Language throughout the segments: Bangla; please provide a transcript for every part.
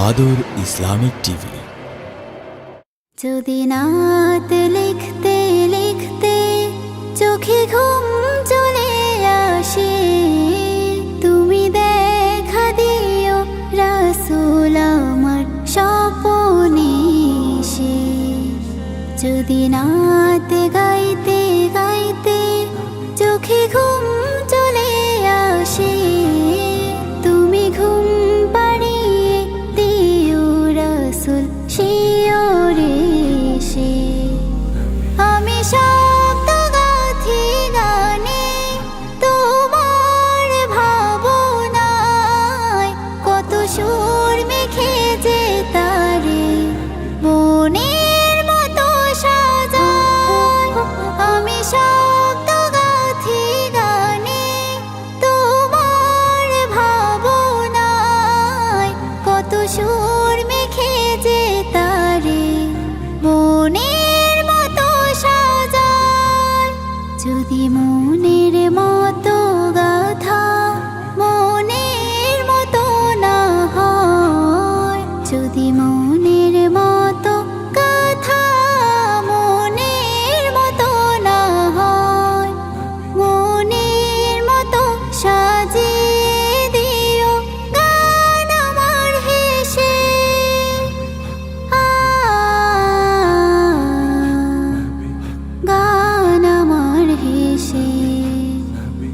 আদর ইসলামিক টিভি। যদি নাত লিখতে লিখতে চোখে ঘুম চলে আসে, তুমি দেখা দিও রাসূল আমার স্বপনে এসে। যদি নাত গাইতে গাইতে চোখে ঘুম চলে আসে, তুমি ঘুম পাড়িয়ে দিও রাসূল শিওরে এসে। আমি শব্দ গাথি গানে তোমার ভাবনায়, কত সুর মেখে যে তারে মনের মতো সাজায়। আমি শব্দ গাথি গানে তোমার ভাবনায়, কত সুর মেখে যে তারে মনের মতো সাজায়। যদি মনের মতো গাথা মনের মতো না হয়, যদি মনের মতো গাথা মনের মতো না হয়, মনের মতো সাজিয়ে দিও গান আমার হেসে। গান আমার হেসে।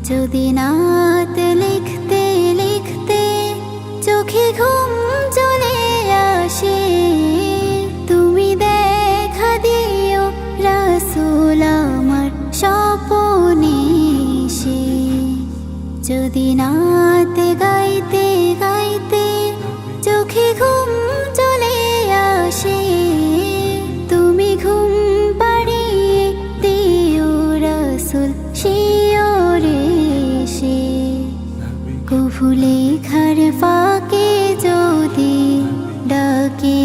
যদি নাত লিখতে লিখতে চোখে ঘুম চলে আসে, তুমি দেখা দিও রাসূল আমার স্বপনে এসে। যদি নাত গাইতে গাইতে চোখে ঘুম চলে আসে, তুমি ঘুম পাড়িয়ে দিও রাসূল শিওরে এসে। কভু লেখার ফাঁকে যদি ডাকে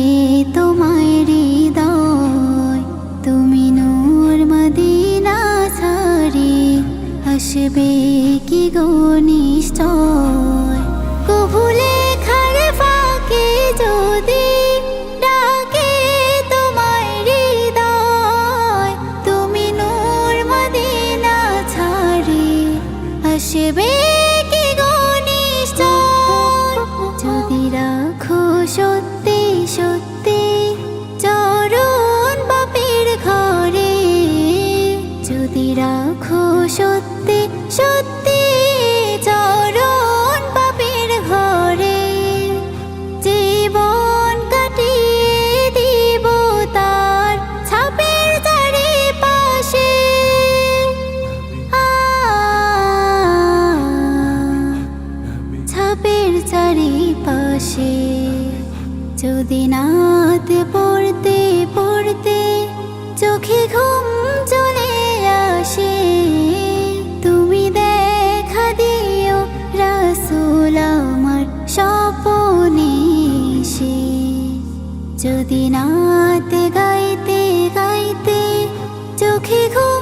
তোমায় হৃদয়, তুমি নূর মদিনা ছাড়ি আসবে কি গো নিশ্চয়। কভু লেখার ফাঁকে যদি ডাকে তোমায় হৃদয়, তুমি নূর মদিনা ছাড়ি আসবে কি গো নিশ্চয়। যদি রাখো সত্যি সত্যি চরণ বাপের ঘরে, যদি রাখো সত্যি সত্যি চরণ বাপের ঘরে, জীবন কাটিয়ে দিব তার ছাপের চারিপাশে। ছাপের চারিপাশে। যদি নাত পড়তে পড়তে চোখে ঘুম চলে আসে, তুমি দেখা দিও রাসূল আমার স্বপনে এসে। যদি নাত গাইতে গাইতে চোখে ঘুম